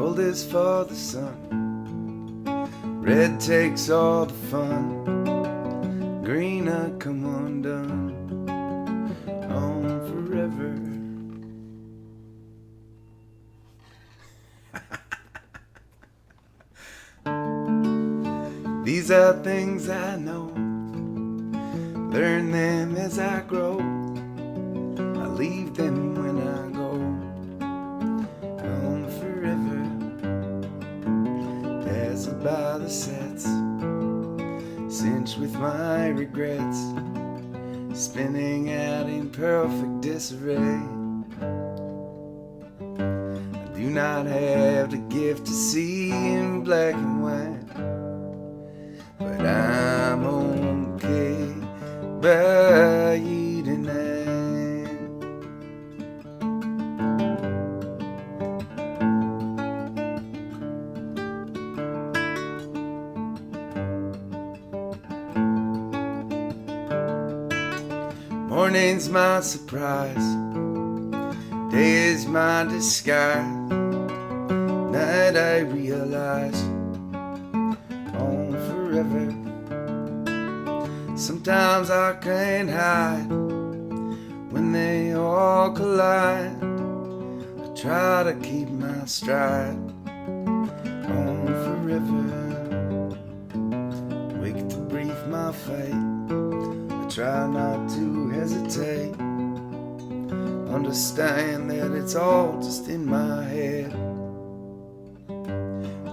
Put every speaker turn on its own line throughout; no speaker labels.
Gold is for the sun. Red takes all the fun. Greener come undone. On forever. These are things I know. Learn them as I grow. I leave them when I go. On forever. Dazzled by the sets. Cinched with my regrets. Spinning out in perfect disarray. I do not have the gift to see in black and white. But I'm okay by you tonight. Morning's my surprise. Day is my disguise. Night I realize. On forever. Sometimes I can't hide when they all collide. I try to keep my stride. On forever. Wake to breathe my fate. I try not to hesitate. Understand that it's all just in my head.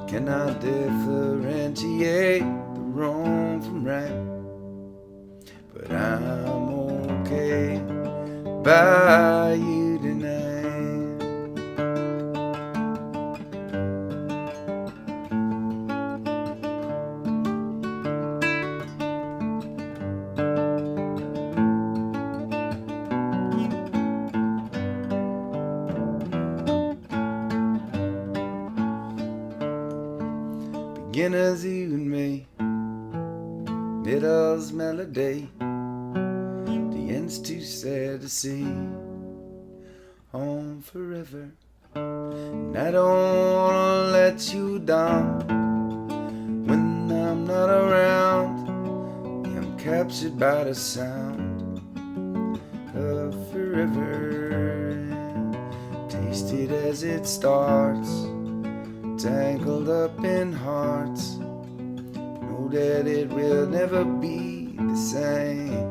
Cannot differentiate the wrong from right. But I'm okay by you tonight. Beginners, you and me. Middle's melody. The end's too sad to see. On forever. And I don't wanna let you down. When I'm not around, I'm captured by the sound of forever. Tasted as it starts. Tangled up in hearts. Know that it will never be the same.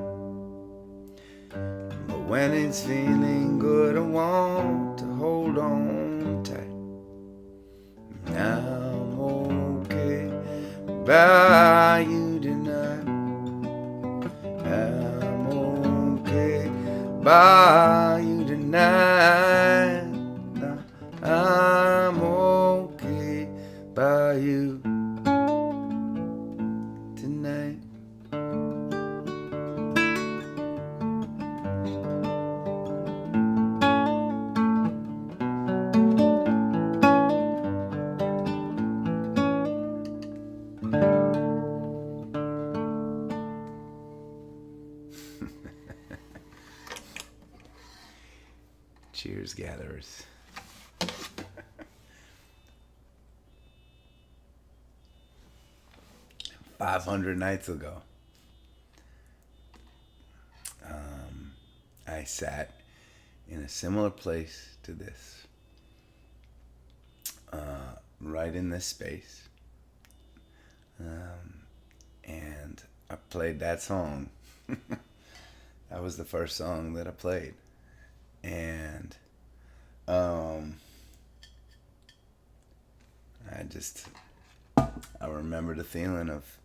But when it's feeling good, I want to hold on tight. I'm okay by you tonight. I'm okay by you tonight. I'm okay by you tonight. Cheers, gatherers. 500 nights ago, I sat in a similar place to this, right in this space, and I played that song. That was the first song that I played, and I remember the feeling of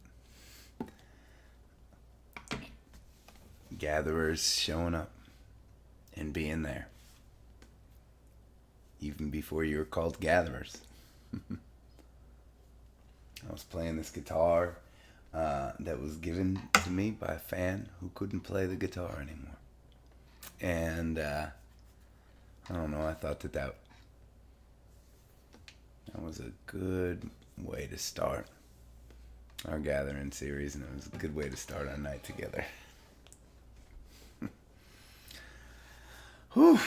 gatherers showing up and being there, even before you were called gatherers. I was playing this guitar that was given to me by a fan who couldn't play the guitar anymore, and I don't know, I thought that was a good way to start our gathering series, and it was a good way to start our night together. Whew.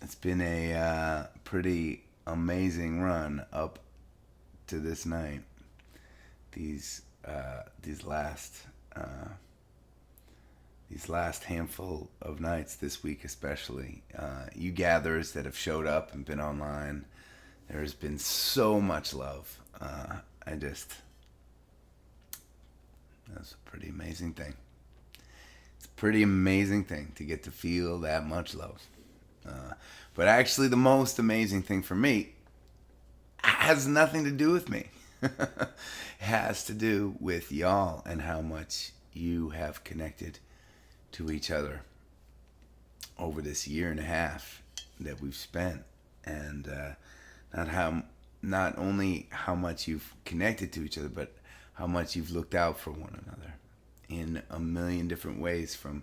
It's been a pretty amazing run up to this night. These last handful of nights this week, especially, you gatherers that have showed up and been online, there has been so much love. That's a pretty amazing thing. It's a pretty amazing thing to get to feel that much love. But actually, the most amazing thing for me has nothing to do with me. It has to do with y'all and how much you have connected to each other over this year and a half that we've spent, and not only how much you've connected to each other, but how much you've looked out for one another in a million different ways, from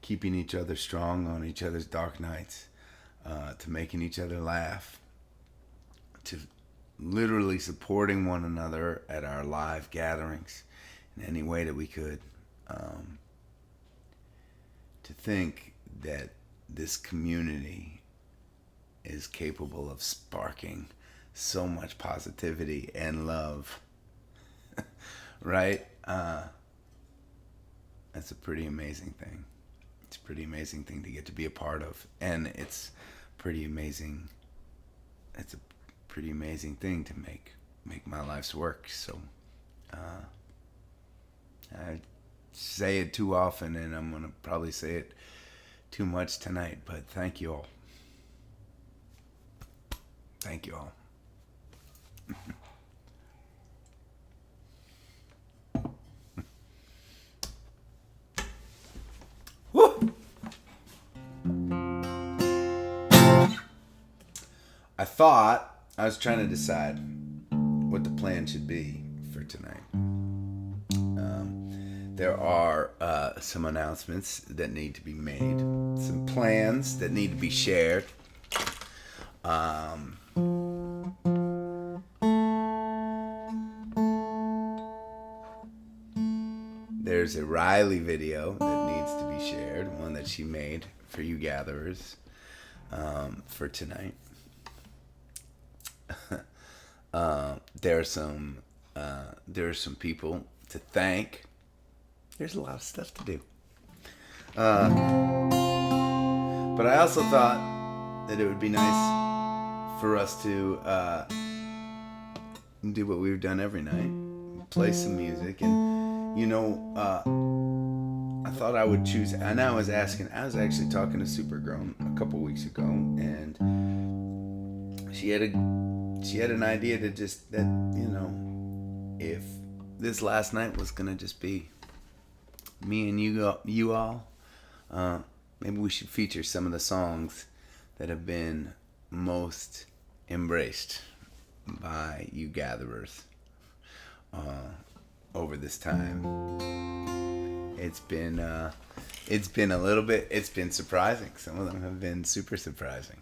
keeping each other strong on each other's dark nights, to making each other laugh, to literally supporting one another at our live gatherings in any way that we could. To think that this community is capable of sparking so much positivity and love, right? That's a pretty amazing thing. It's a pretty amazing thing to get to be a part of, and it's pretty amazing. It's a pretty amazing thing to make my life's work. So I say it too often, and I'm gonna probably say it too much tonight, but thank you all. Thank you all. Woo! I was trying to decide what the plan should be for tonight. There are some announcements that need to be made, some plans that need to be shared. There's a Riley video that needs to be shared, one that she made for you gatherers for tonight. There are some people to thank. There's a lot of stuff to do. But I also thought that it would be nice for us to do what we've done every night, play some music. And I thought I would choose, and I was actually talking to Supergrown a couple weeks ago, and she had an idea to just, that, if this last night was gonna just be me and you all, maybe we should feature some of the songs that have been most embraced by you gatherers over this time. It's been surprising. Some of them have been super surprising.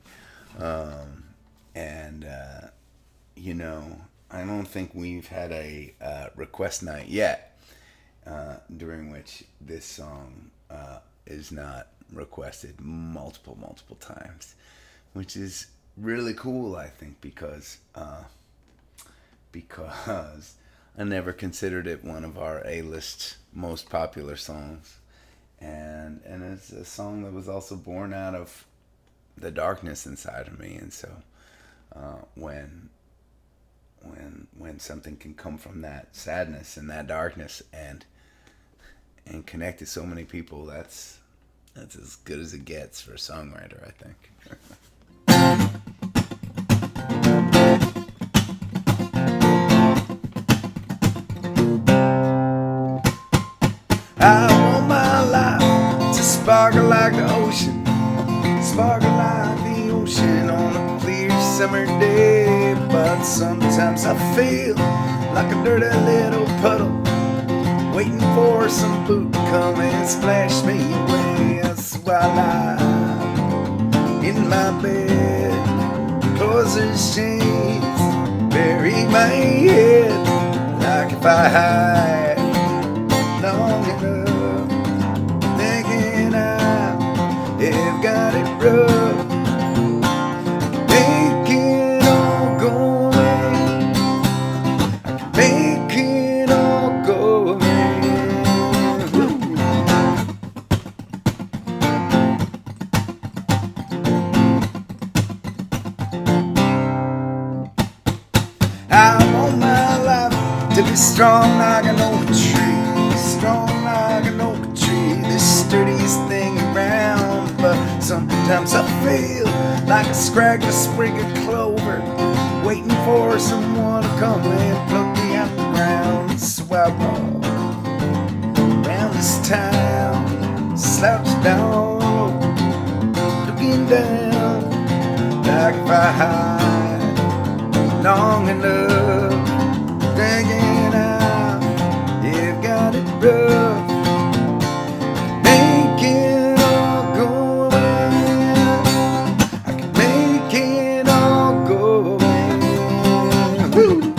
I don't think we've had a request night yet during which this song is not requested multiple times, which is really cool, I think, because I never considered it one of our A-list most popular songs, and it's a song that was also born out of the darkness inside of me. And so when something can come from that sadness and that darkness and connect to so many people, that's as good as it gets for a songwriter, I think. I want my life to sparkle like the ocean, sparkle like the ocean on a clear summer day. But sometimes I feel like a dirty little puddle, waiting for some boot to come and splash me away. That's why I lie in my bed, close the shades, bury my head, like if I hide long enough, thinking I have got it rough, thinking to be strong like an oak tree, strong like an oak tree, the sturdiest thing around. But sometimes I feel like a scraggly sprig of clover, waiting for someone to come and pluck me out the ground. So I walk around this town, slouched down, looking down, like if I hide long enough, thinking out, you've got it rough, make it all go away, I can make it all go away. Woo!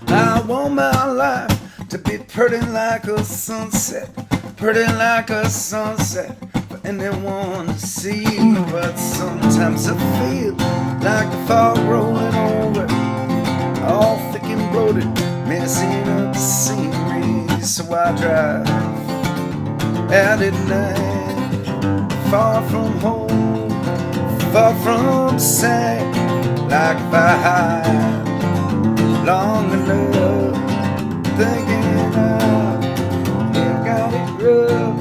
I want my life to be pretty like a sunset, pretty like a sunset for anyone to see. But sometimes I feel like the fog rolling over, all thick and bloated, messing up the scenery. So I drive out at night, far from home, far from sight, like if I hide long enough, thinking out, you got it rough,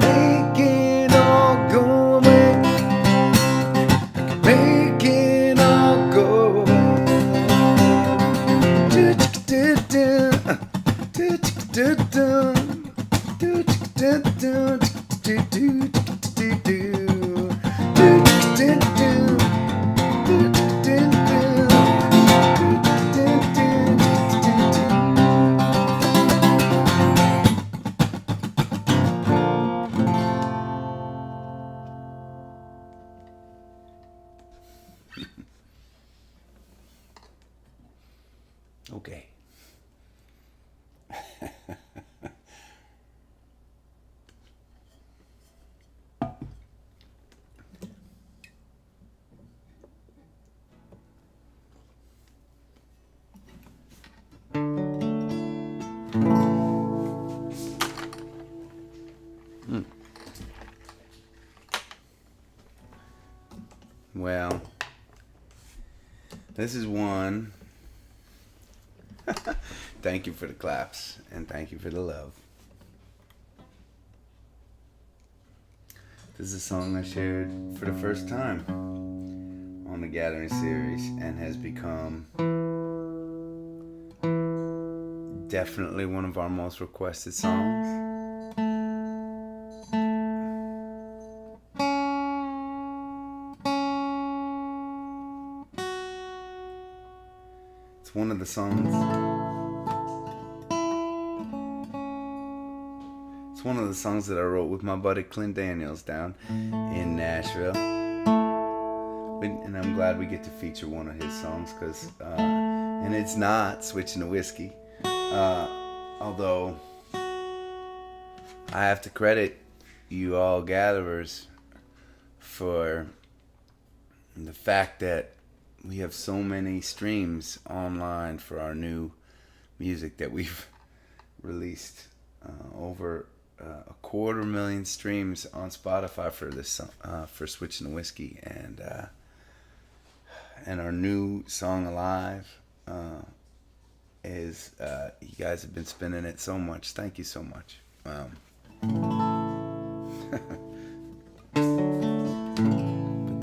make it all go away, make it all go away. Okay. Well, this is one. Thank you for the claps and thank you for the love. This is a song I shared for the first time on the Gathering series and has become definitely one of our most requested songs. It's one of the songs. It's one of the songs that I wrote with my buddy Clint Daniels down in Nashville, and I'm glad we get to feature one of his songs because, and it's not Switching to Whiskey, although I have to credit you all gatherers for the fact that we have so many streams online for our new music that we've released. Over 250,000 streams on Spotify for this for Switching to Whiskey, and our new song Alive is you guys have been spinning it so much. Thank you so much. But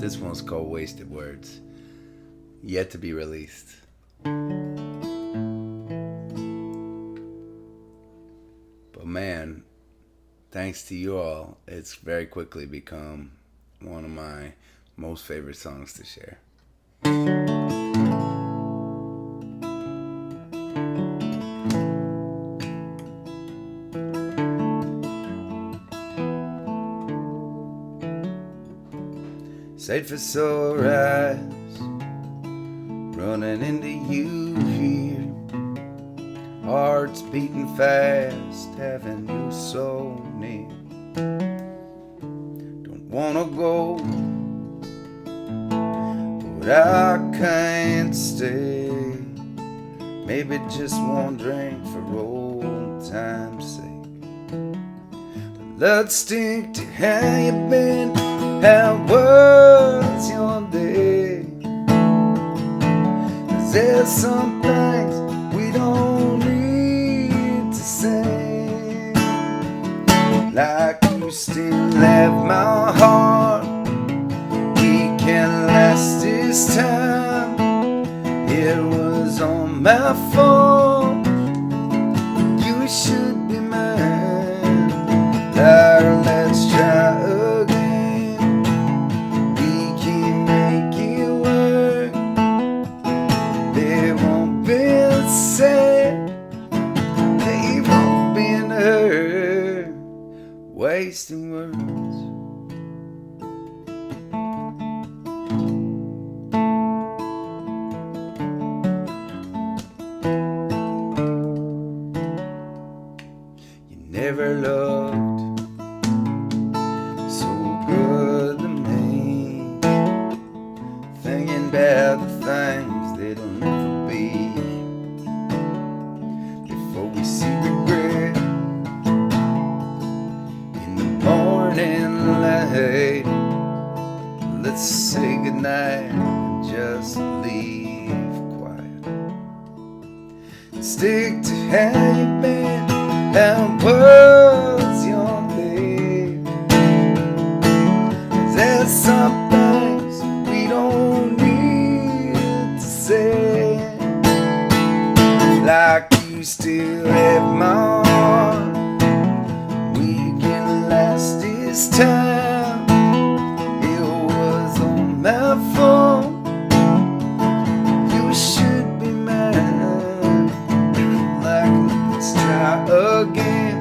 this one's called Wasted Words, yet to be released. But man, thanks to you all, it's very quickly become one of my most favorite songs to share. Safe for sore eyes, running into you here, Heart's beating fast, having you so near. Don't wanna go, but I can't stay. Maybe just one drink for old time's sake. But let's stick to how you been, how was your day? 'Cause there's some things we don't need to say. Like you still have my heart, we can last this time. It was on my fault, you should be mine. Let's try again, we can make it work. They won't be sad, they won't be hurt, wasting words. Never looked so good to me, thinking about the things that'll never be. Before we see regret in the morning light, let's say goodnight and just leave quiet. Stick to how you've been, how was your day? There's some things we don't need to say. Like you still have my heart, we can last this time. It was on my fault, you should be mine. Like let's try again,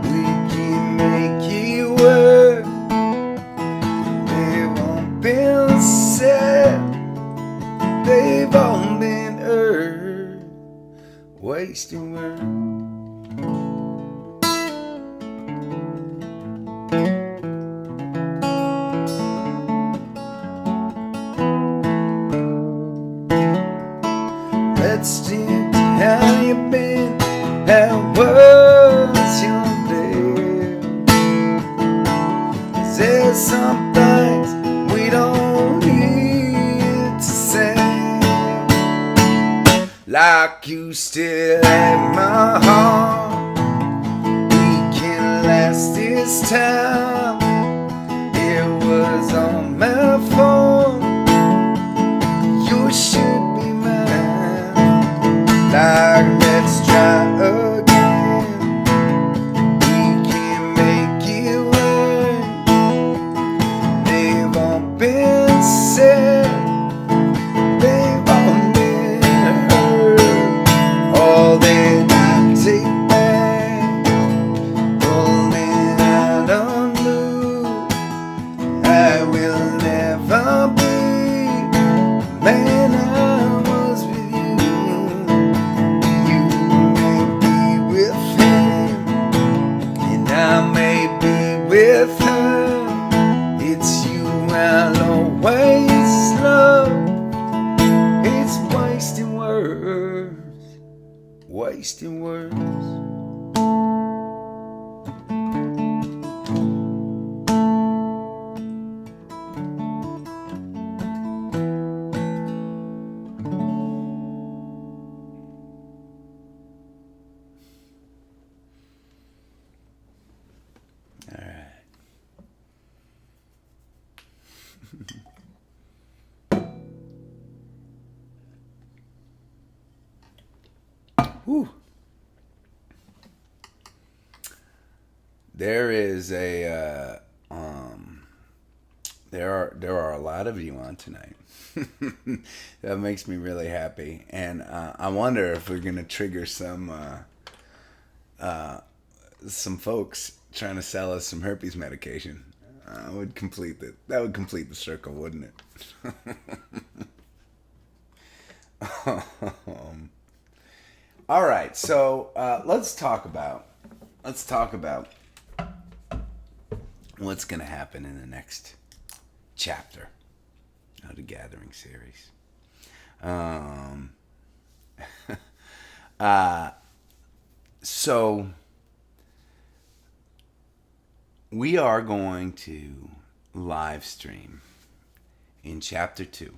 we can make it work. They've all been said, they've all been heard, wasting words. Let's stick to how you been, how was your day? 'Cause there's some things we don't need to say. Like you still have my heart, we can last this time. It was on my fault, you should be mine. Like let's try again, we can make it work. They've all been said, they've all been heard. All that I take back, all that I don't do, I will never be the man I was with you. You may be with him, and I may be with her. It's you I'll always love. It's wasting words, wasting words. All right. Whew. There is a there are a lot of you on tonight. That makes me really happy, and I wonder if we're gonna trigger some folks trying to sell us some herpes medication. That would complete the circle, wouldn't it? All right, so let's talk about what's going to happen in the next chapter of the Gathering series. Um, so we are going to live stream in chapter 2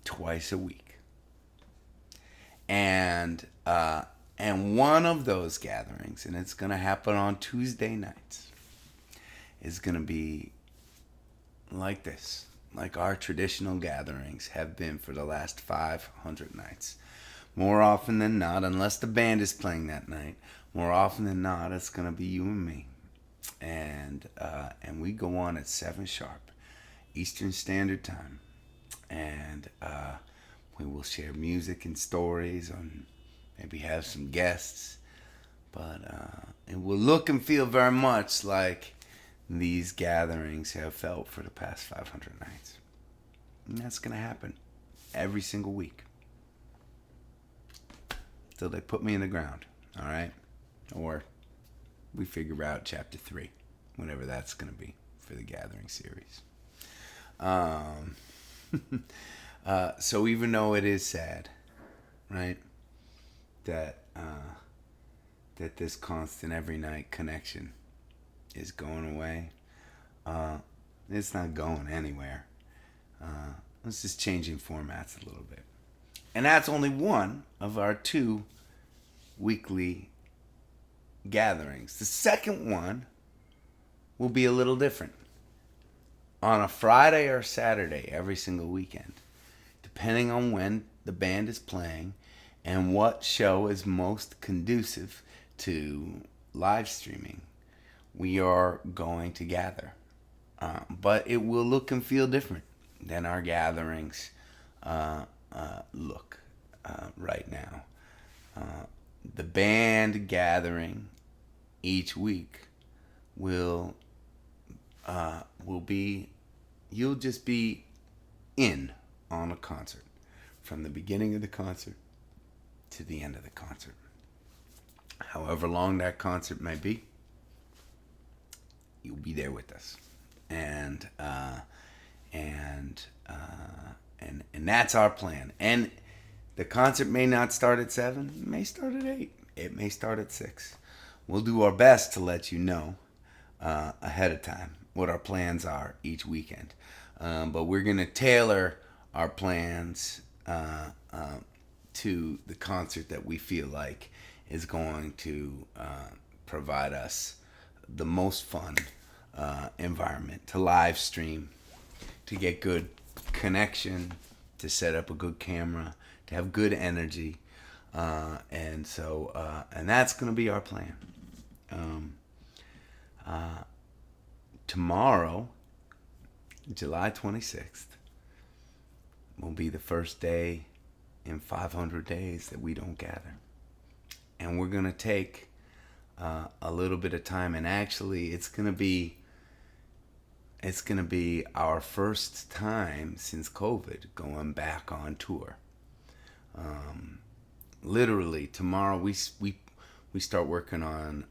twice a week, and one of those gatherings, and it's going to happen on Tuesday nights, is going to be like this, like our traditional gatherings have been for the last 500 nights. More often than not, unless the band is playing that night, more often than not, it's going to be you and me. And we go on at 7 sharp, Eastern Standard Time. And we will share music and stories, and maybe have some guests. But it will look and feel very much like these gatherings have felt for the past 500 nights. And that's going to happen every single week. Till they put me in the ground, all right? Or we figure out chapter 3, whatever that's going to be for the Gathering series. So even though it is sad, right, that this constant every night connection is going away, it's not going anywhere. It's just changing formats a little bit. And that's only one of our 2 weekly gatherings. The second one will be a little different. On a Friday or Saturday every single weekend, depending on when the band is playing and what show is most conducive to live streaming, we are going to gather. But it will look and feel different than our gatherings look right now. The band gathering each week will be, you'll just be in on a concert from the beginning of the concert to the end of the concert. However long that concert may be, you'll be there with us. And that's our plan. And the concert may not start at 7, it may start at 8, it may start at 6. We'll do our best to let you know ahead of time what our plans are each weekend. But we're going to tailor our plans to the concert that we feel like is going to provide us the most fun environment to live stream, to get good connection, to set up a good camera, to have good energy. And that's going to be our plan. Tomorrow, July 26th, will be the first day in 500 days that we don't gather. And we're going to take a little bit of time, and actually it's going to be our first time since COVID going back on tour. Literally tomorrow we start working on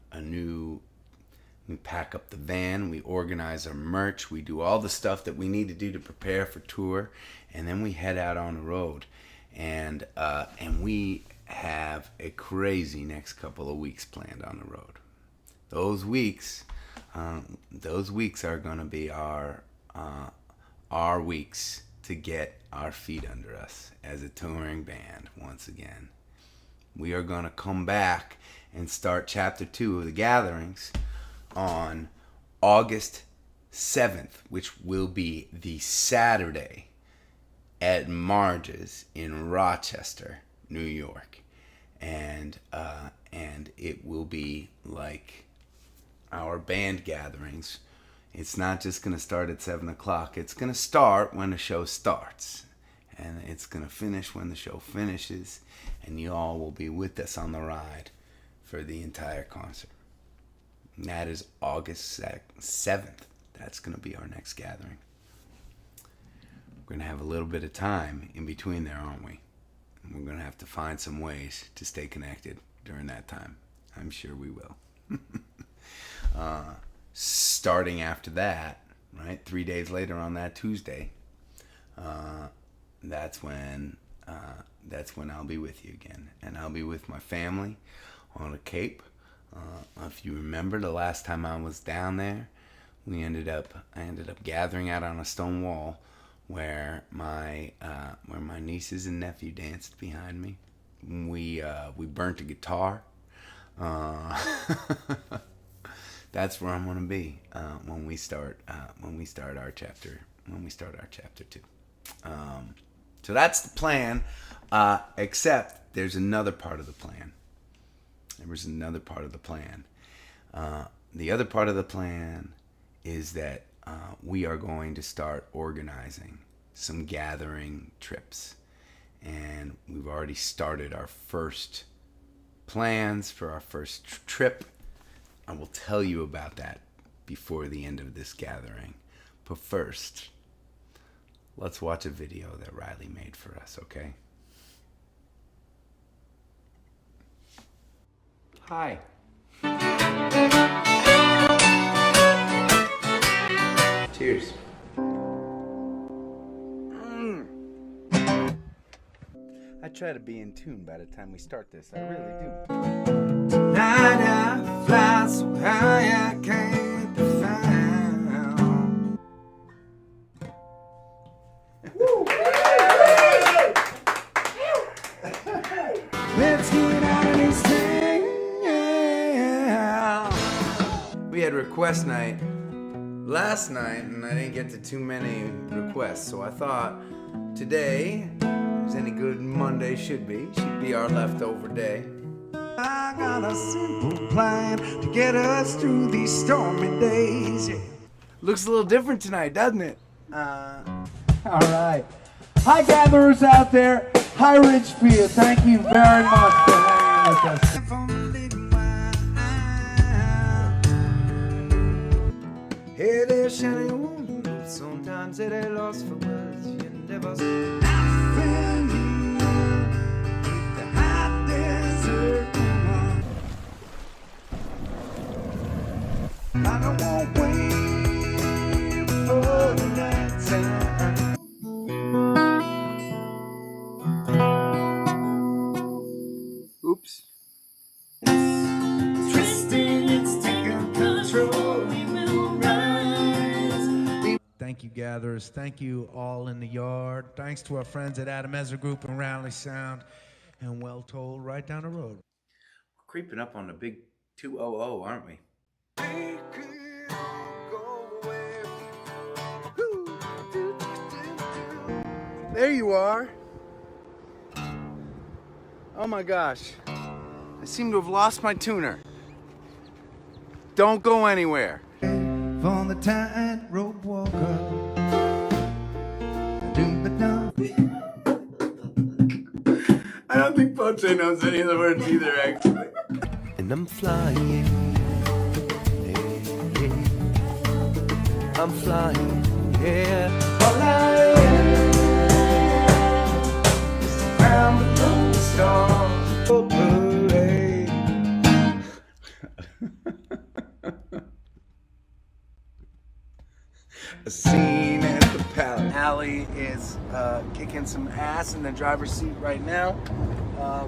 we pack up the van, we organize our merch, we do all the stuff that we need to do to prepare for tour, and then we head out on the road. And we have a crazy next couple of weeks planned on the road. Those weeks are going to be our weeks to get our feet under us as a touring band once again. We are going to come back and start chapter 2 of the gatherings on August 7th, which will be the Saturday at Marge's in Rochester, New York. And it will be like our band gatherings. It's not just going to start at 7 o'clock. It's going to start when the show starts. And it's going to finish when the show finishes. And you all will be with us on the ride for the entire concert. And that is August 7th. That's going to be our next gathering. We're going to have a little bit of time in between there, aren't we? we're going to have to find some ways to stay connected during that time. I'm sure we will. Starting after that, right, 3 days later on that Tuesday, that's when I'll be with you again, and I'll be with my family on a Cape. If you remember, the last time I was down there, I ended up gathering out on a stone wall where my nieces and nephew danced behind me. We burnt a guitar. That's where I'm gonna be when we start our chapter 2. So that's the plan. Except there's another part of the plan. There was another part of the plan. The other part of the plan is that we are going to start organizing some gathering trips. And we've already started our first plans for our first trip. I will tell you about that before the end of this gathering. But first, let's watch a video that Riley made for us, okay? Hi. Cheers. I try to be in tune by the time we start this. I really do. Tonight I fly so high I can't be found. Let's get out of this thing. Yeah. We had request night last night, and I didn't get to too many requests, so I thought today, as any good Monday should be our leftover day. I got a simple plan to get us through these stormy days. Yeah. Looks a little different tonight, doesn't it? All right. Hi, gatherers out there. Hi, Ridgefield. Thank you very much for hanging with us. Hey there, shiny woman. Sometimes it ain't lost for words. You never see. I don't want to wait for the night time. Oops. It's twisting, it's taking control. We will rise. Thank you, gatherers. Thank you, all in the yard. Thanks to our friends at Ezra Group and Rally Sound and Well Told right down the road. We're creeping up on the big 200, aren't we? There you are. Oh my gosh. I seem to have lost my tuner. Don't go anywhere. On the tightrope walker. I don't think Poche knows any of the words either, actually. And I'm flying. I'm flying, yeah. All I am is a crown below the stars. Oh, parade. A scene at the palace. Allie is kicking some ass in the driver's seat right now,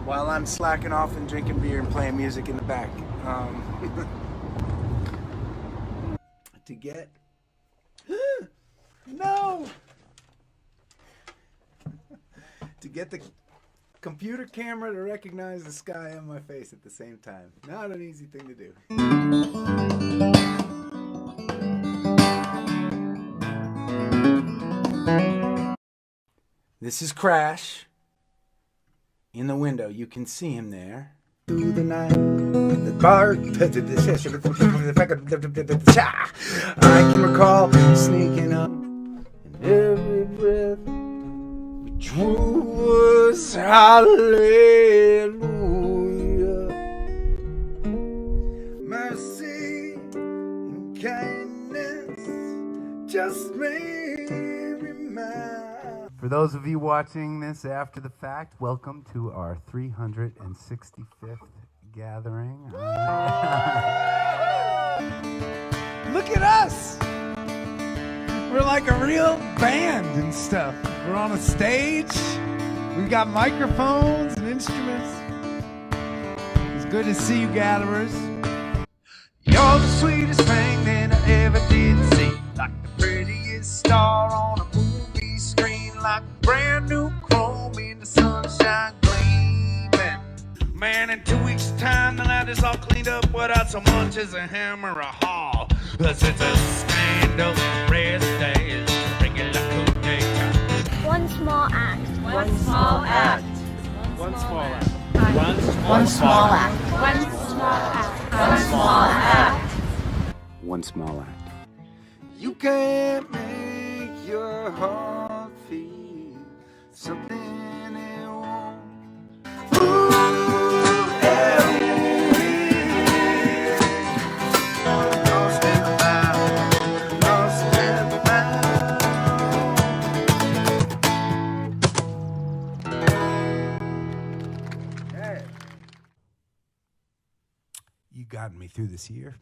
while I'm slacking off and drinking beer and playing music in the back. To get no! To get the computer camera to recognize the sky on my face at the same time. Not an easy thing to do. This is Crash. In the window, you can see him there. Through the night, the bar. I can recall sneaking up, and every breath we drew was hallelujah. Mercy and kindness just made me mine. For For those of you watching this after the fact, welcome to our 365th gathering. Look at us! We're like a real band and stuff. We're on a stage. We've got microphones and instruments. It's good to see you gatherers. You're the sweetest thing that I ever did see. Like the prettiest star on a movie screen. Like a brand new chrome in the sunshine gleaming. Man, in 2 weeks' time, the night is all cleaned up without so much as a hammer or a haul. Cause it's a scandal, rest days, regular coup d'etat.
One small act.
One small act.
One small act.
One small act.
One small act.
One small act.
One small act. You can't make your heart feel something it won't. Ooh, yeah. Lost in the bound, lost in the bound. Hey. You got me through this year.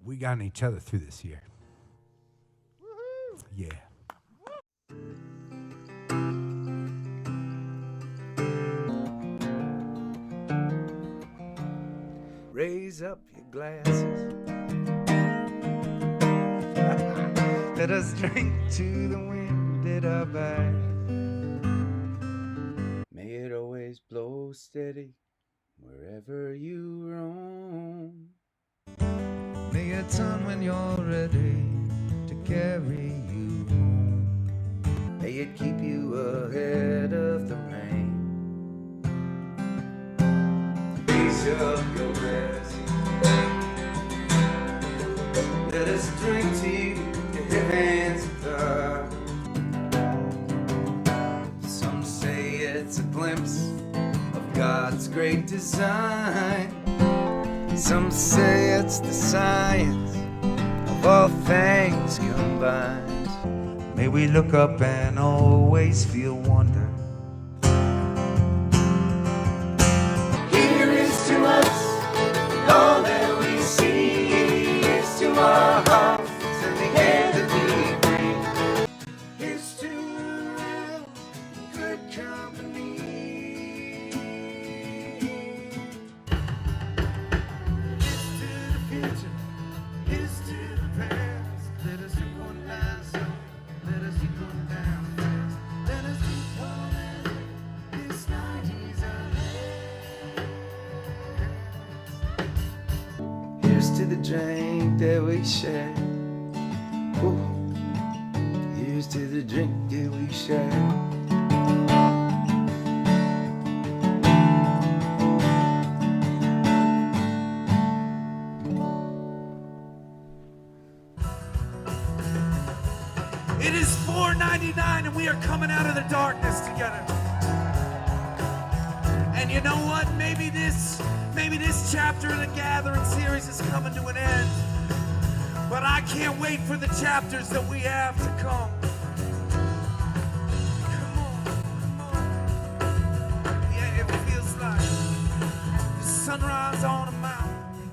We got each other through this year. Woo-hoo. Yeah. Raise up your glasses. Let us drink to the wind at our back. May it always blow steady wherever you roam. May it turn when you're ready to carry you home. May it keep you ahead of the rain. Raise up your glass. Let us drink to you in your hands of God. Some say it's a glimpse of God's great design. Some say it's the science of all things combined. May we look up and always feel wonder. Here is to us all that we see. Here's to our hearts and the air that we breathe. Here's to good company. Here's to the drink that we share. Ooh. Here's to the drink that we share. It is 4:99 and we are coming out of the darkness together. And you know what? Maybe this chapter of the Gathering series is coming to an end. But I can't wait for the chapters that we have to come. Come on. Yeah, it feels like the sunrise on a mountain.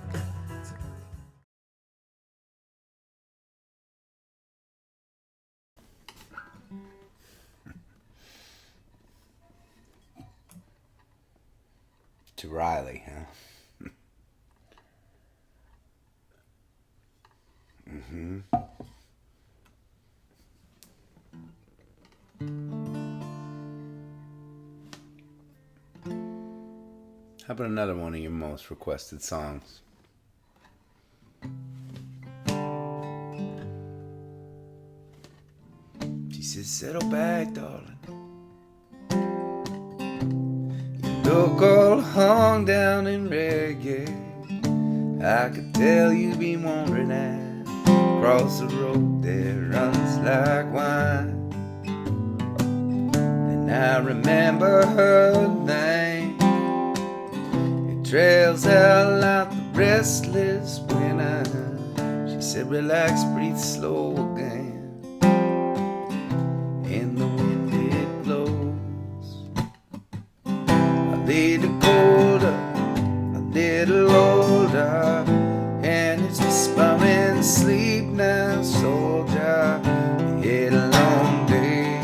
To Riley, huh? Mm-hmm. How about another one of your most requested songs? She says, settle back, darling. You look all hung down in reggae. I could tell you be wandering at across the road that runs like wine. And I remember her name. It trails out like the restless winter. She said, relax, breathe slow again. little colder, a little older, and it's whispering, sleep now, soldier. You had a long day,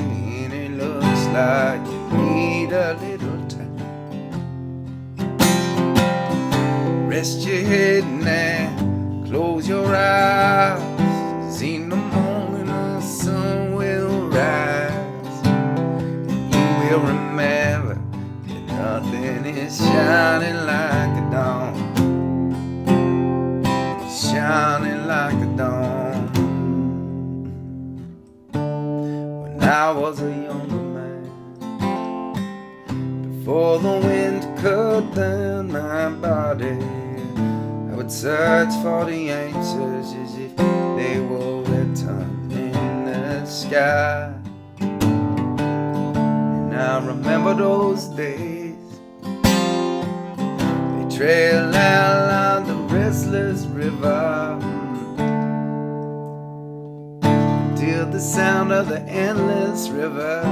and it looks like you need a little time. Rest your head now, close your eyes, 'cause in the morning the sun will rise. You will remember that nothing is shining like a dawn, shining like a dawn. When I was a younger man, before the wind cut down my body, I would search for the answers as if they were written in the sky. And I remember those days, they trail along the restless river, till the sound of the endless river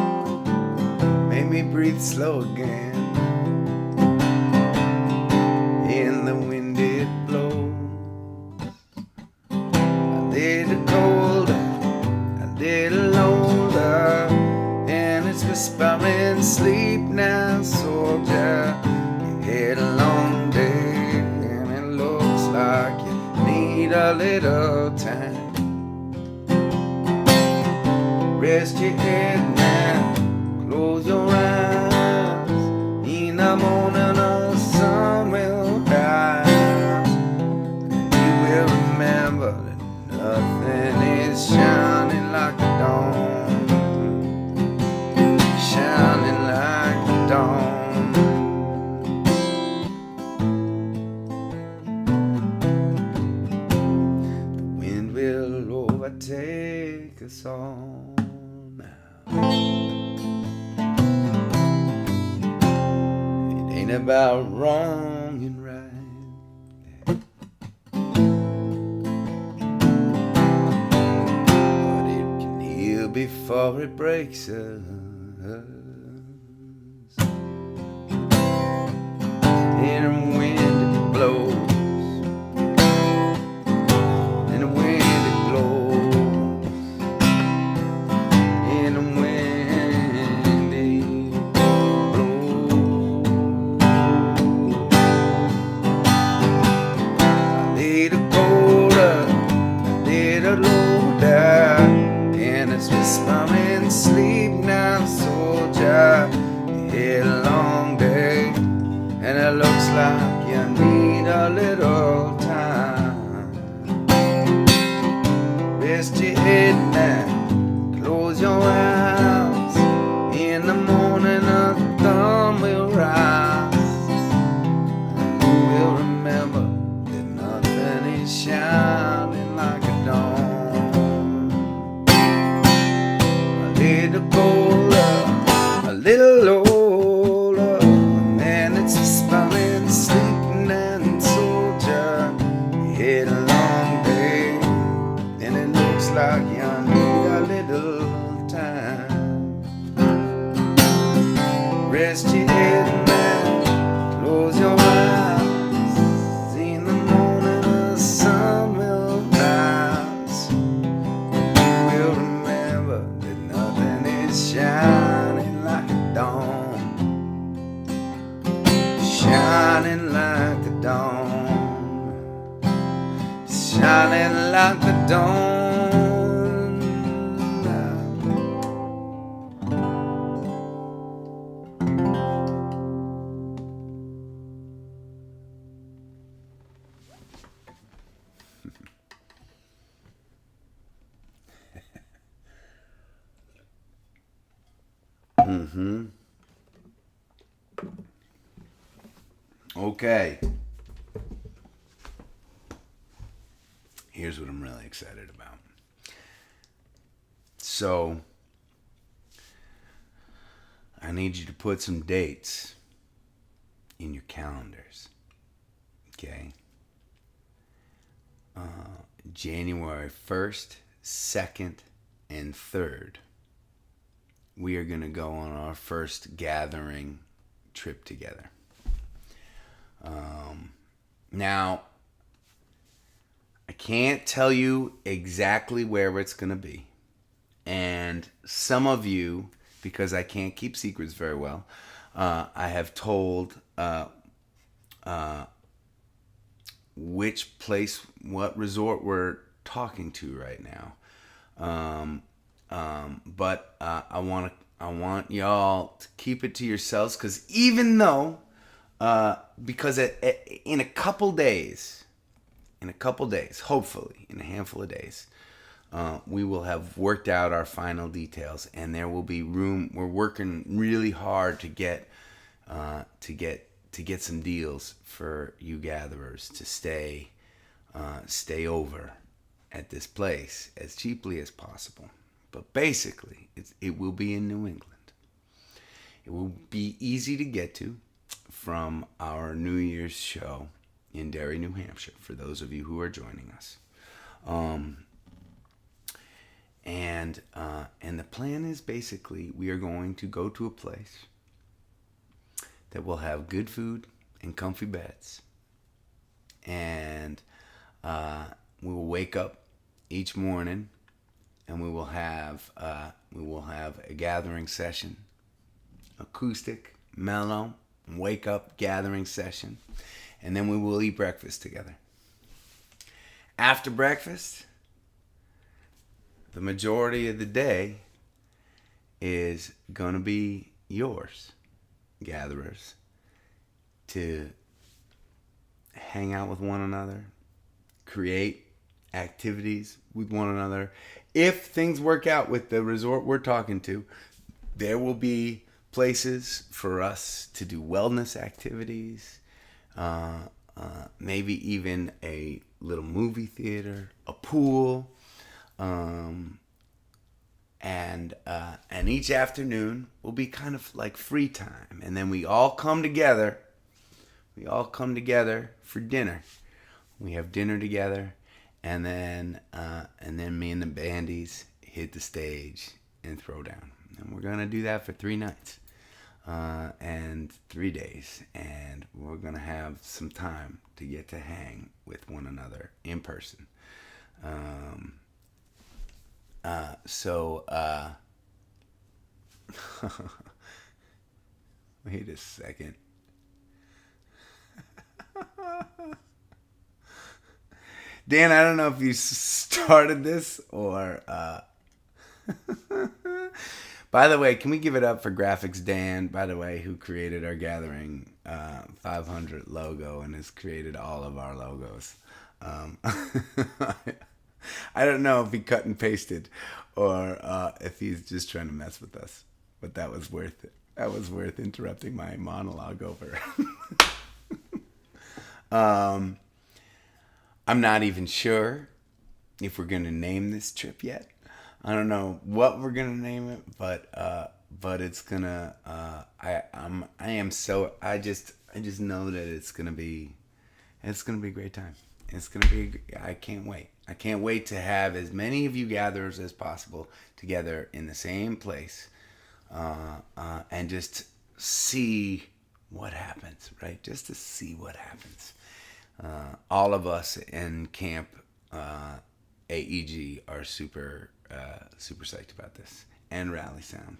made me breathe slow again. In the wind it blows, a little colder, a little older, and it's whispering, sleep now, soldier. You had a long day, and it looks like you need a little time. Rest your head now, close your eyes. In the morning the sun will rise, and you will remember that nothing is shining like a dawn, shining like a dawn. The wind will overtake us all now. It ain't about wrong and right, but it can heal before it breaks us. And the wind it blows, and the wind it blows, and the wind it blows. A little colder, a little older, and it's whispering, sleep now, soldier. You had a long day, and it looks like you need a little time. Rest your head now, close your eyes. In the morning the sun will rise, and you will remember that nothing is shining like a dawn. A little colder, a little older, and it's whispering, sleeping and soldier. You had a long day, and it looks like you need a little time. Rest your head now, close your eyes. In the morning the sun will rise, you will remember that nothing is shining like a dawn, shining like the dawn, shining like the dawn. Okay. Here's what I'm really excited about. So, I need you to put some dates in your calendars. Okay? January 1st, 2nd, and 3rd. We are going to go on our first gathering trip together. Now, I can't tell you exactly where it's going to be. And some of you, because I can't keep secrets very well, I have told which place, what resort we're talking to right now. But I want y'all to keep it to yourselves, because even though, because in a couple days, hopefully in a handful of days, we will have worked out our final details, and there will be room. We're working really hard to get some deals for you gatherers to stay over at this place as cheaply as possible. But basically, it will be in New England. It will be easy to get to from our New Year's show in Derry, New Hampshire, for those of you who are joining us. And the plan is basically we are going to go to a place that will have good food and comfy beds. And we will wake up each morning, and we will have a gathering session, acoustic, mellow, wake up gathering session, and then we will eat breakfast together. After breakfast, the majority of the day is going to be yours, gatherers, to hang out with one another, create activities with one another. If things work out with the resort we're talking to, there will be places for us to do wellness activities, maybe even a little movie theater, a pool, and each afternoon will be kind of like free time, and then we all come together. We all come together for dinner. We have dinner together, and then me and the bandies hit the stage and throw down. And we're gonna do that for 3 nights and 3 days, and we're gonna have some time to get to hang with one another in person. Wait a second. Dan, I don't know if you started this or... By the way, can we give it up for Graphics Dan, by the way, who created our Gathering 500 logo and has created all of our logos. I don't know if he cut and pasted or if he's just trying to mess with us, but that was worth it. That was worth interrupting my monologue over. I'm not even sure if we're going to name this trip yet. I don't know what we're going to name it, but it's going to, I just know that it's going to be a great time. I can't wait. I can't wait to have as many of you gatherers as possible together in the same place, and just see what happens, right? Just to see what happens. All of us in Camp AEG are super psyched about this, and Rally Sound.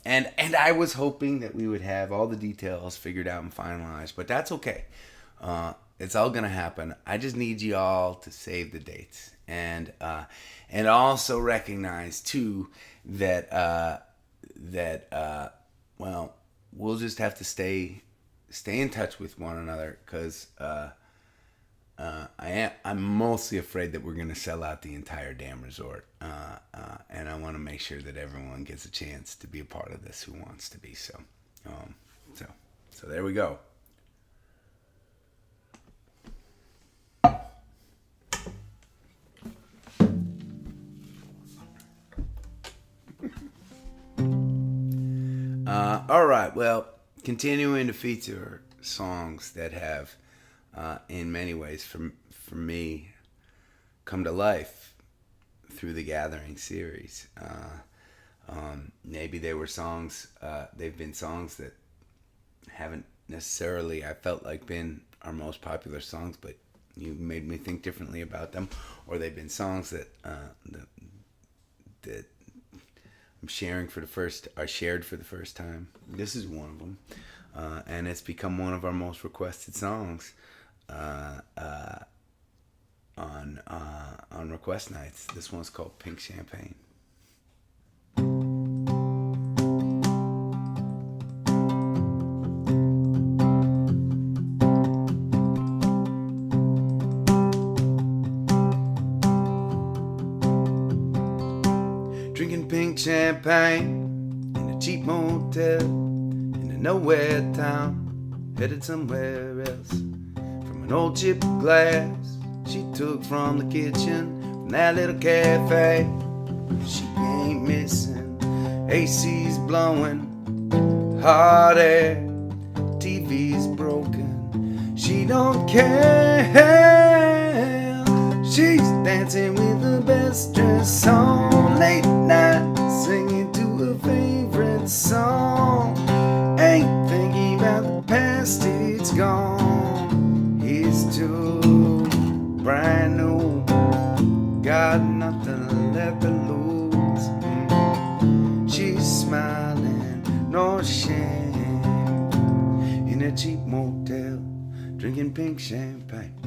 And I was hoping that we would have all the details figured out and finalized, but that's okay. It's all gonna happen. I just need you all to save the dates, and also recognize too that well, we'll just have to stay in touch with one another, because I'm mostly afraid that we're gonna sell out the entire damn resort, and I want to make sure that everyone gets a chance to be a part of this who wants to be. So there we go. All right. Well, continuing to feature songs that have, in many ways, for me, come to life through the Gathering series. Maybe they were songs. They've been songs that haven't necessarily, I felt like, been our most popular songs, but you made me think differently about them, or they've been songs that that I'm sharing for the first, I shared for the first time. This is one of them, and it's become one of our most requested songs on request nights. This one's called Pink Champagne. Drinking pink champagne in a cheap motel in a nowhere town, headed somewhere else. From an old chipped glass she took from the kitchen, from that little cafe. She ain't missing. AC's blowing, hot air, TV's broken. She don't care. She's dancing with the best dress on, late night singing to her favorite song. Ain't thinking about the past, it's gone. It's too brand new, got nothing left to lose. She's smiling, no shame, in a cheap motel, drinking pink champagne.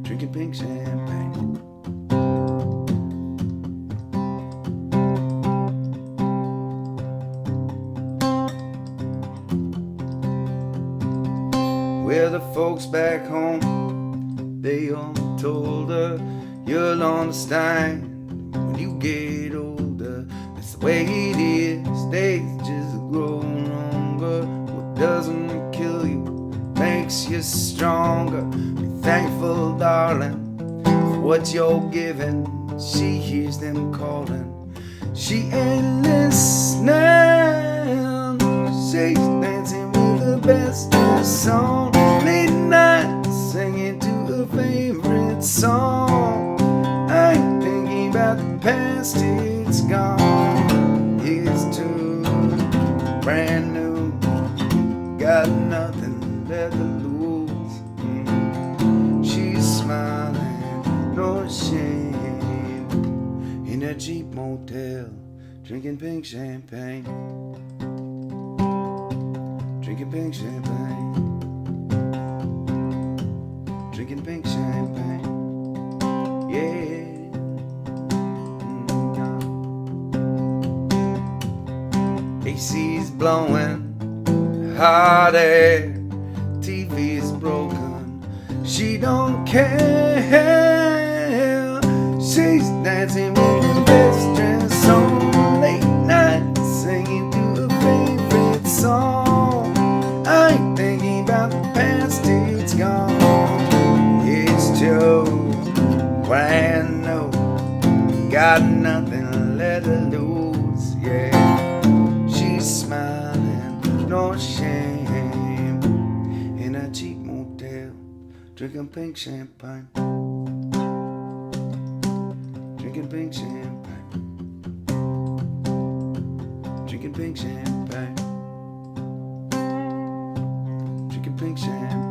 Drinking pink champagne. Where the folks back home, they all told her, you'll understand when you get older. That's the way it is, days just grow longer. What doesn't kill you makes you stronger. Be thankful, darling, for what you're giving. She hears them calling, she ain't listening. She's dancing with the best song, late night singing to her favorite song. I ain't thinking about the past, it's gone. It's too brand new, got nothing left to lose. She's smiling, no shame, in a cheap motel, drinking pink champagne. Drinking pink champagne. Drinking pink champagne. Yeah. AC's blowing, hot air, TV's broken. She don't care. She's dancing with the best dress on, late night singing to her favorite song. I ain't thinking about the past, it's gone. It's too brand new, got nothing left to lose. Yeah, she's smiling, no shame, in a cheap motel, drinking pink champagne. Drinking pink champagne. Drinking pink champagne. Drinking pink champagne.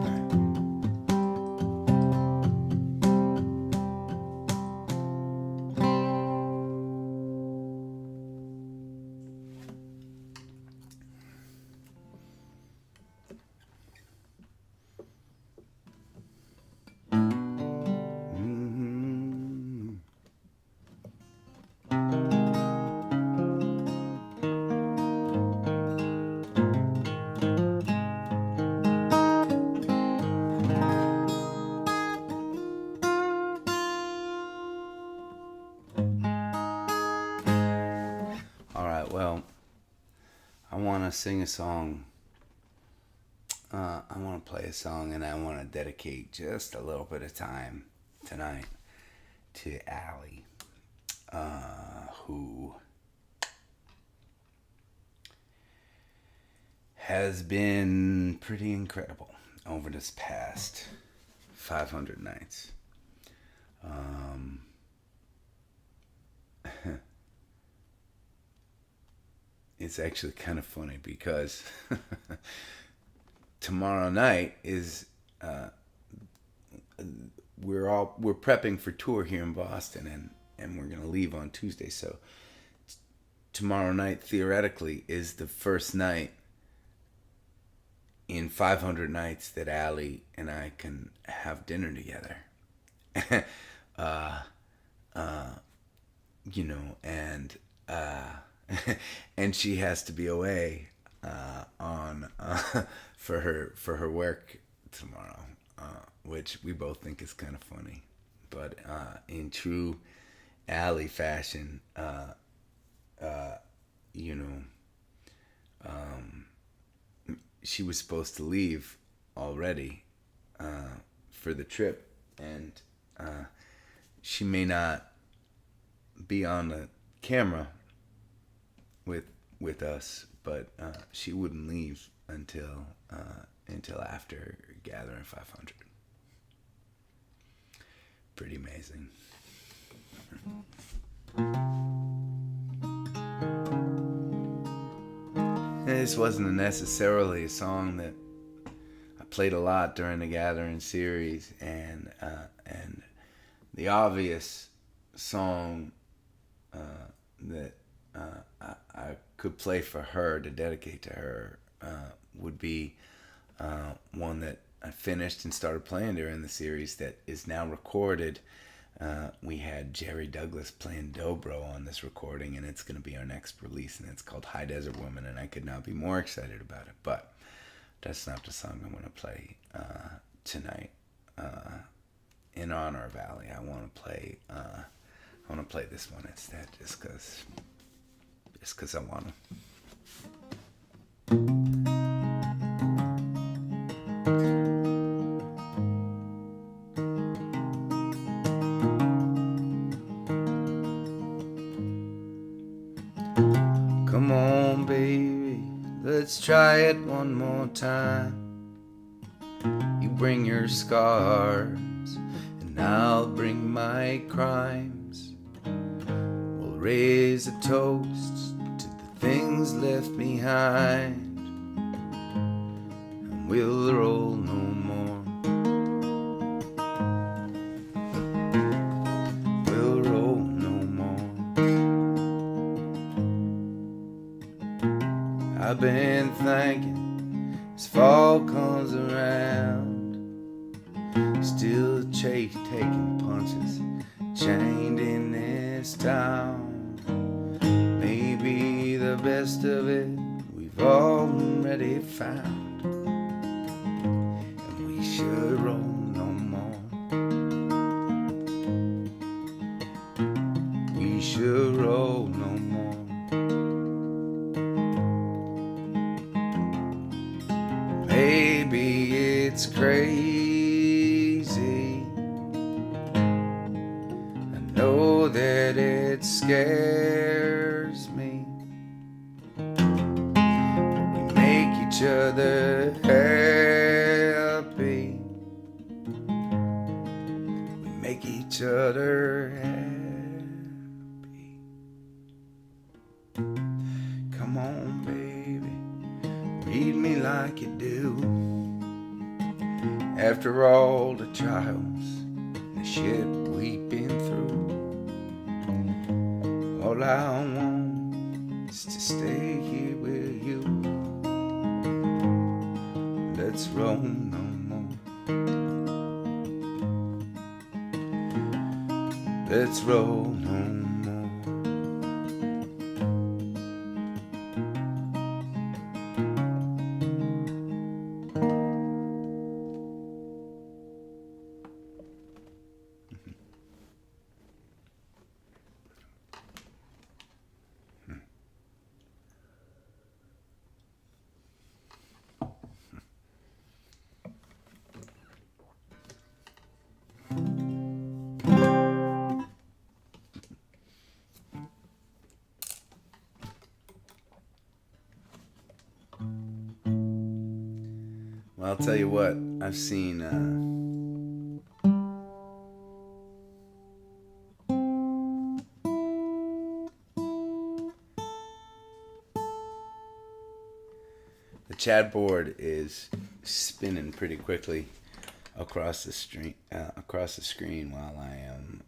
Well, I want to sing a song. I want to play a song, and I want to dedicate just a little bit of time tonight to Allie, who has been pretty incredible over this past 500 nights. it's actually kind of funny because tomorrow night is we're prepping for tour here in Boston, and we're gonna leave on Tuesday. So tomorrow night theoretically is the first night in 500 nights that Allie and I can have dinner together. You know, and and she has to be away on for her work tomorrow, which we both think is kind of funny. But in true Allie fashion, you know, she was supposed to leave already for the trip, and she may not be on the camera with us, but she wouldn't leave until after Gathering 500. Pretty amazing. This wasn't necessarily a song that I played a lot during the Gathering series, and the obvious song that I could play for her to dedicate to her would be one that I finished and started playing during the series that is now recorded. We had Jerry Douglas playing dobro on this recording, and it's going to be our next release, and it's called High Desert Woman, and I could not be more excited about it. But that's not the song I'm going to play tonight. In honor of Allie, I want to play this one instead, just because I want to. Come on, baby, let's try it one more time. You bring your scars, and I'll bring my crimes. We'll raise a toast to the things left behind, and we'll roll no more. We'll roll no more. I've been thinking as fall comes around, still taking punches, chained in this town. Maybe the best of it we've already found, and we should roll no more. We should roll no more. Maybe it's crazy, I know that it scares me, but we make each other happy. We make each other happy. Come on, baby, read me like you do. After all the trials and the shit we've been through, all I want is to stay here with you. Let's roll no more. Let's roll no more. Well, I'll tell you what, I've seen The chat board is spinning pretty quickly across the screen while I am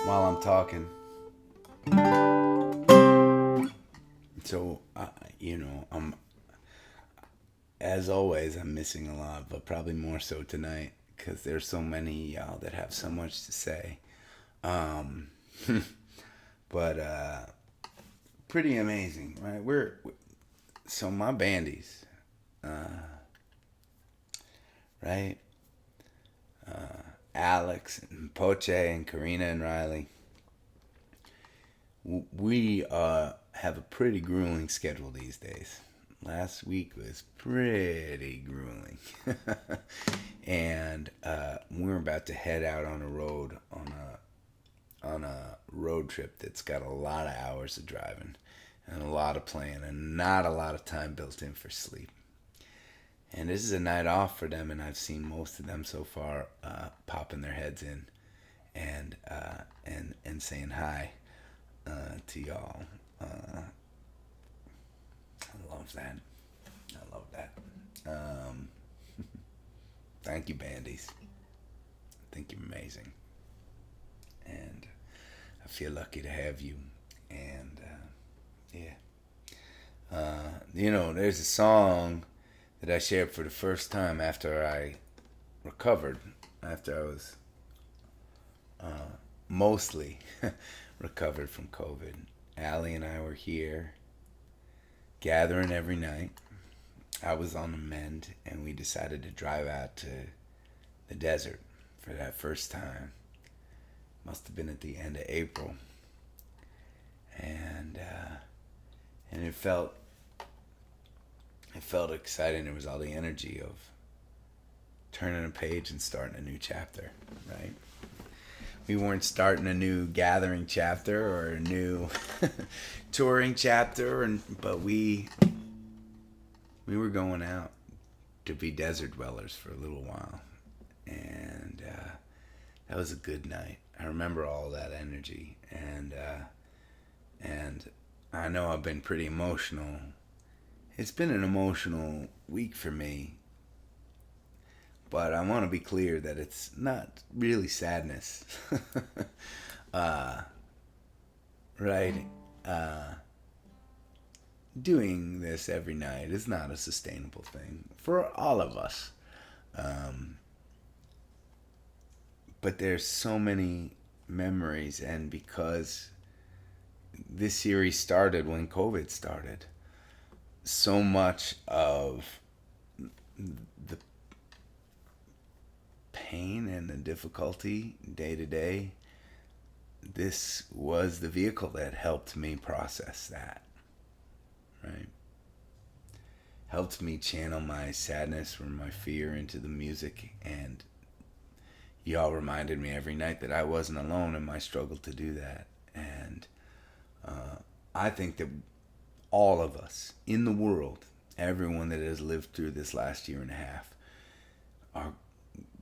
while I'm talking. So I'm, as always, I'm missing a lot, but probably more so tonight because there's so many y'all that have so much to say. But pretty amazing, right? So my bandies, right? Alex and Poche and Karina and Riley. We have a pretty grueling schedule these days. Last week was pretty grueling. And we're about to head out on a road on a road trip that's got a lot of hours of driving and a lot of playing and not a lot of time built in for sleep. And this is a night off for them, and I've seen most of them so far popping their heads in and saying hi to y'all. I love that. I love that. Thank you, bandies. I think you're amazing. And I feel lucky to have you. And there's a song that I shared for the first time after I recovered, after I was mostly recovered from COVID. Allie and I were here gathering every night. I was on the mend, and we decided to drive out to the desert for that first time. Must have been at the end of April. And it felt exciting. There was all the energy of turning a page and starting a new chapter, right? We weren't starting a new gathering chapter or a new touring chapter, but we were going out to be desert dwellers for a little while. And that was a good night. I remember all that energy. And I know I've been pretty emotional. It's been an emotional week for me. But I want to be clear that it's not really sadness. Right? Doing this every night is not a sustainable thing for all of us. But there's so many memories, and because this series started when COVID started, so much of the pain and the difficulty day to day, this was the vehicle that helped me process that, right? Helped me channel my sadness or my fear into the music, and y'all reminded me every night that I wasn't alone in my struggle to do that. And I think that all of us in the world, everyone that has lived through this last year and a half, are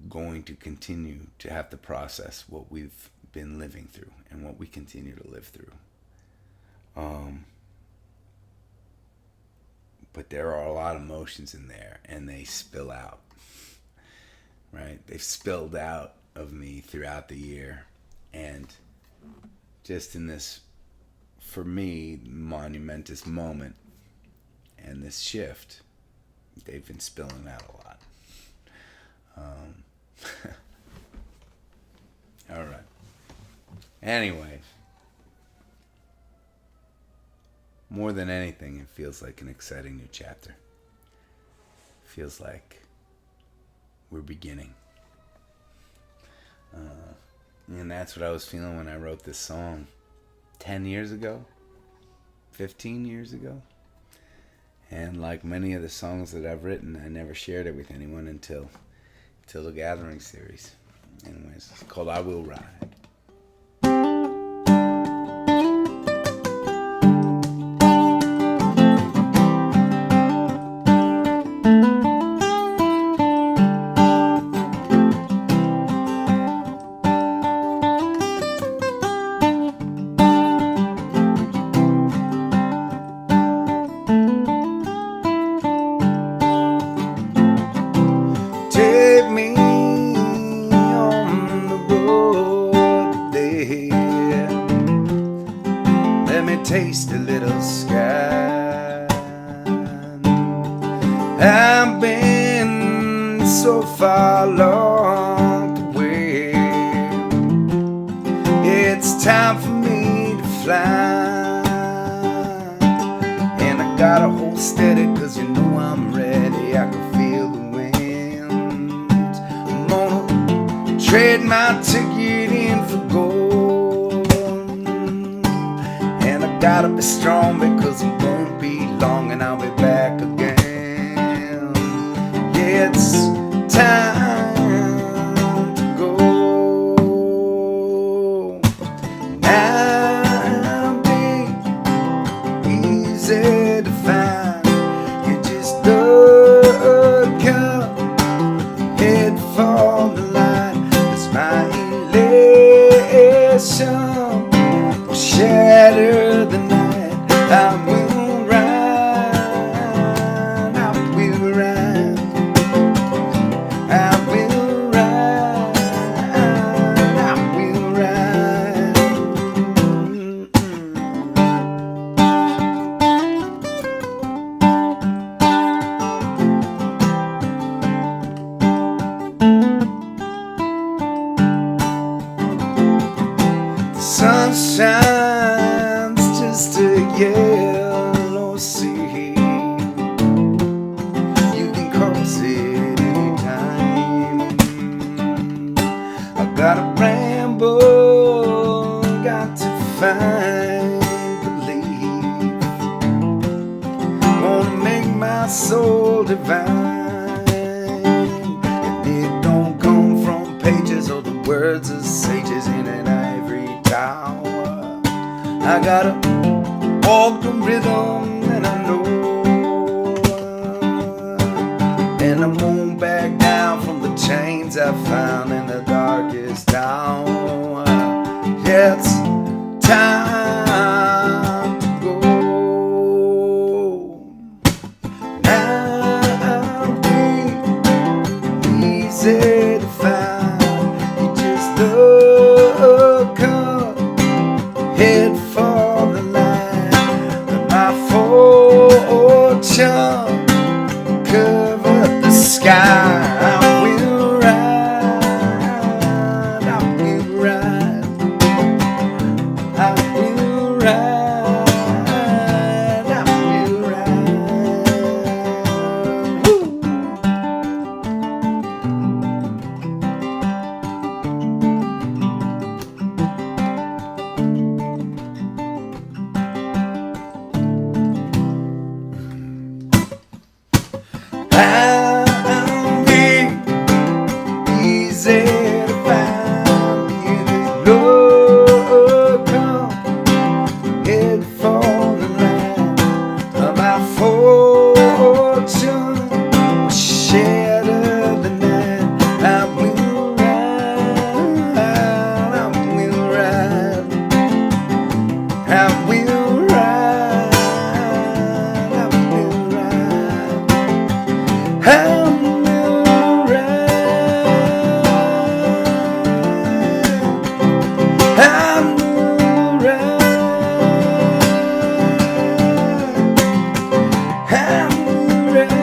going to continue to have to process what we've been living through and what we continue to live through. But there are a lot of emotions in there, and they spill out, right? They've spilled out of me throughout the year. And just in this, for me, monumentous moment and this shift, they've been spilling out a lot. All right. Anyway, more than anything, it feels like an exciting new chapter. Feels like we're beginning. And that's what I was feeling when I wrote this song 10 years ago, 15 years ago. And like many of the songs that I've written, I never shared it with anyone until the Gathering series. Anyways, it's called I Will Ride. taste a little sky. I've been so far along the way. It's time for me to fly, and I gotta hold steady, 'cause you know I'm ready. I can feel the wind. I'm gonna trade my ticket in for gold, and I gotta be strong, because it won't be long and I'll be back again. Yeah, it's time to go. Now be easy to find. You just look up, head for the line. It's my elation will shatter the night. I will ride, I will ride, I will ride, I will ride. The sun shines just a yellow sea. You can cross it anytime. I gotta ramble, got to find belief. Wanna make my soul divine, and it don't come from pages or the words of sages in an ivory tower. I gotta walk the rhythm that I know, and I won't back down from the chains I found in the darkest hour. Yeah, it's time to go. Now be easy to find. You just look up, head for the line. My fortune covered the sky. I will ride, I will ride, I will ride, I will ride. Woo. I'll be easy to find. You just look up, head for the line. My fortune will shatter the night. I will ride, I will ride, I will ride, I will ride. I will ride, I will ride, I will ride.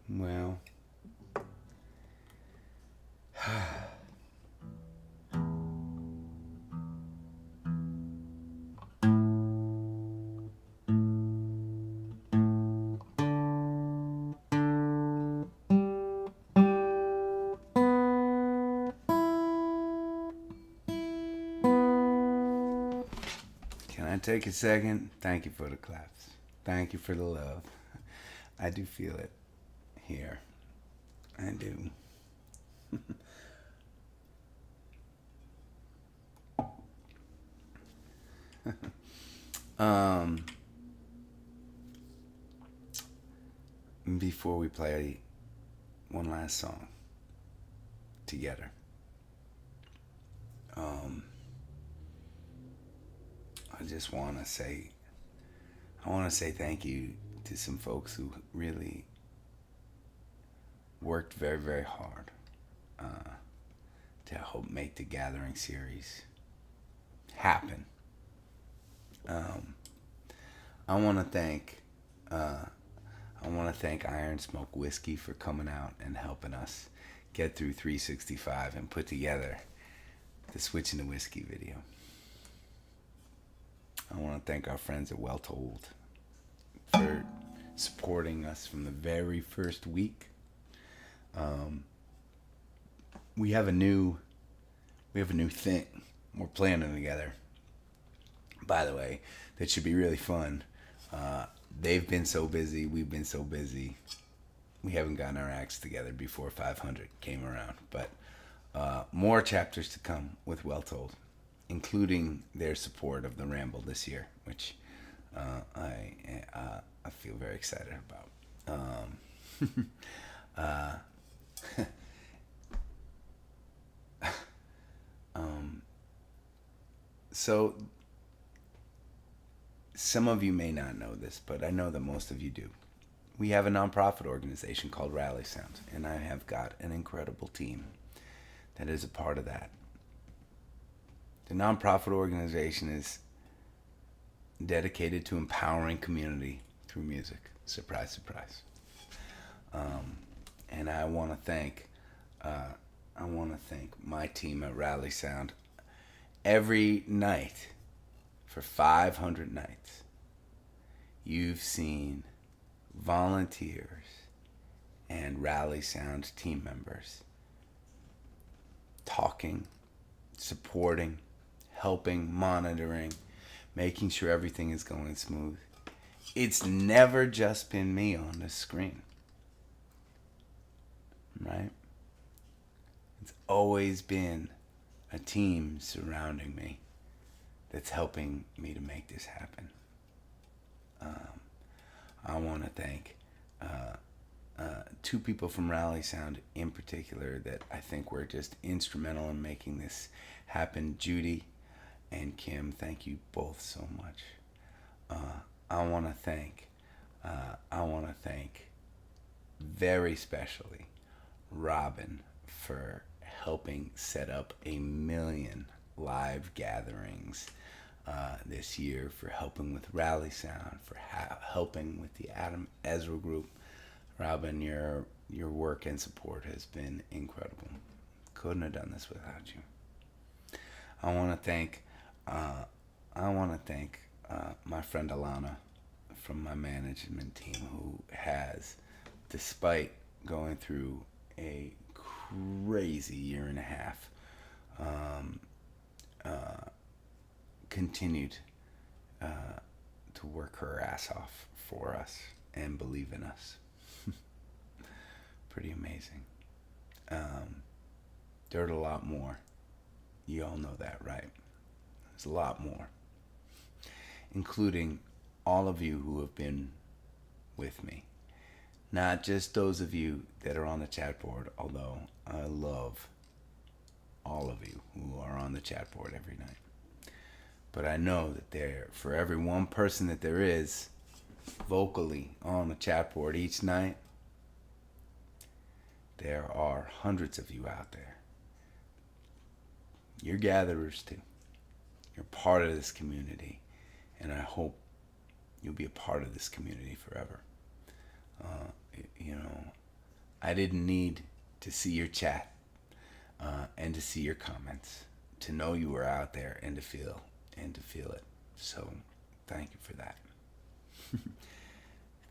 Well, can I take a second? Thank you for the claps. Thank you for the love. I do feel it here. I do. before we play one last song together, I just want to say, thank you to some folks who really worked very, very hard to help make the Gathering series happen. I want to thank Iron Smoke Whiskey for coming out and helping us get through 365 and put together the Switching to Whiskey video. I want to thank our friends at Well Told for supporting us from the very first week. We have a new thing we're planning together, by the way, that should be really fun. They've been so busy, we've been so busy, we haven't gotten our acts together before 500 came around. But more chapters to come with Well Told, including their support of the Ramble this year, which I feel very excited about. So some of you may not know this, but I know that most of you do. We have a nonprofit organization called Rally Sound, and I have got an incredible team that is a part of that. The nonprofit organization is dedicated to empowering community through music. Surprise, surprise. And I want to thank my team at Rally Sound. Every night for 500 nights, you've seen volunteers and Rally Sound team members talking, supporting, helping, monitoring, making sure everything is going smooth. It's never just been me on the screen, right? It's always been a team surrounding me that's helping me to make this happen. I want to thank two people from Rally Sound in particular that I think were just instrumental in making this happen. Judy and Kim, thank you both so much. I want to thank very specially Robin for helping set up 1 million live gatherings this year, for helping with Rally Sound, for helping with the Ezra group. Robin, your work and support has been incredible. Couldn't have done this without you. I want to thank my friend Alana from my management team, who has, despite going through a crazy year and a half, continued to work her ass off for us and believe in us. Pretty amazing. There's a lot more. You all know that, right? There's a lot more, including all of you who have been with me. Not just those of you that are on the chat board, although I love all of you who are on the chat board every night. But I know that for every one person that there is vocally on the chat board each night, there are hundreds of you out there. You're gatherers too. You're part of this community, and I hope you'll be a part of this community forever. I didn't need to see your chat and to see your comments to know you were out there and to feel it. So thank you for that.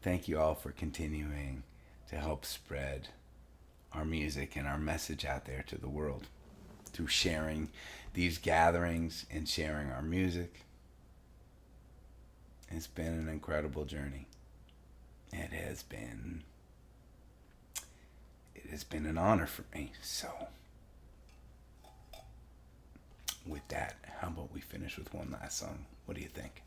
Thank you all for continuing to help spread our music and our message out there to the world through sharing these gatherings and sharing our music. It's been an incredible journey. It has been an honor for me. So with that, how about we finish with one last song? What do you think?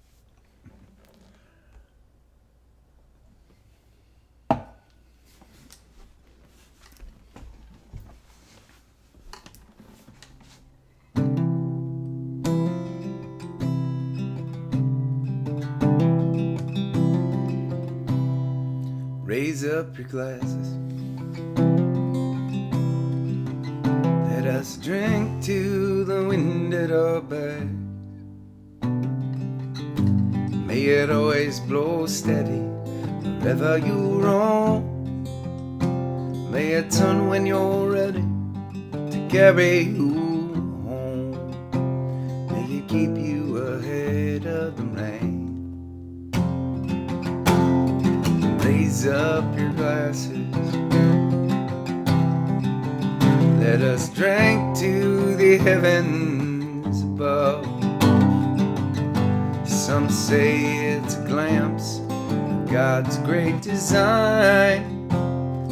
Raise up your glasses. Let us drink to the wind at our back. May it always blow steady wherever you roam. May it turn when you're ready to carry you home. May it keep you ahead of the rain. Raise up your glasses. Let us drink to the heavens above. Some say it's a glimpse of God's great design.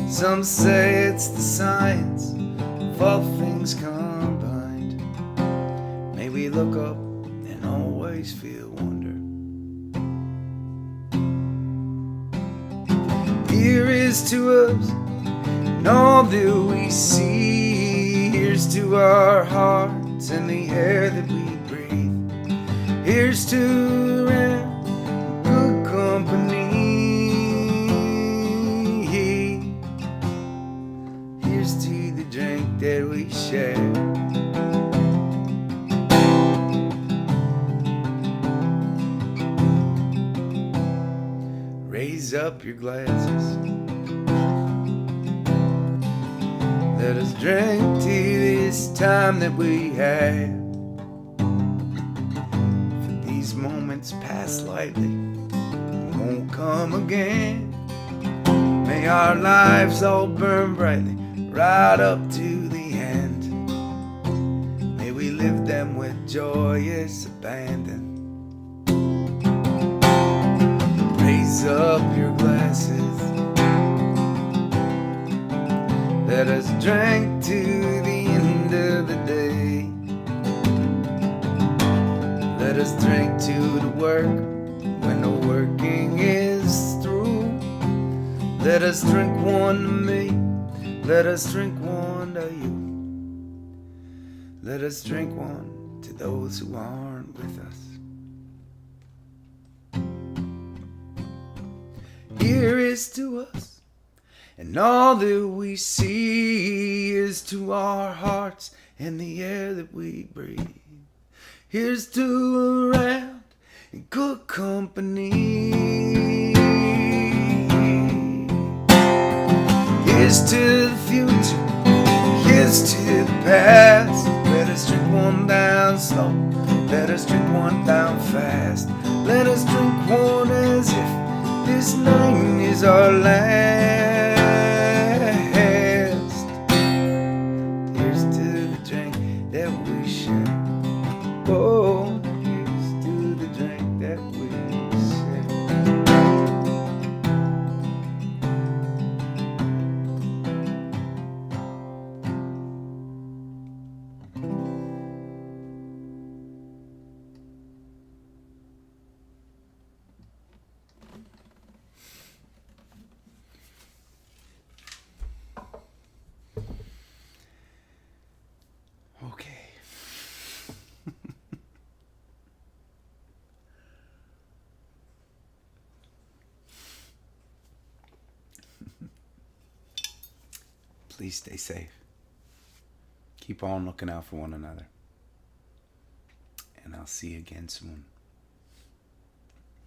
Some say it's the science of all things combined. May we look up and always feel wonder. Here is to us and all that we see. Here's to our hearts and the air that we breathe. Here's to good company. Here's to the drink that we share. Raise up your glasses. Let us drink to this time that we have. For these moments pass lightly, they won't come again. May our lives all burn brightly right up to the end. May we live them with joyous abandon. Raise up your glasses. Let us drink to the end of the day. Let us drink to the work when the working is through. Let us drink one to me. Let us drink one to you. Let us drink one to those who aren't with us. Here is to us, and all that we see is to our hearts and the air that we breathe. Here's to around and good company. Here's to the future, here's to the past. Let us drink one down slow, let us drink one down fast. Let us drink one as if this night is our last. Here's to the drink that we share. Oh, here's to the drink that we share. Okay. Please stay safe. Keep on looking out for one another. And I'll see you again soon.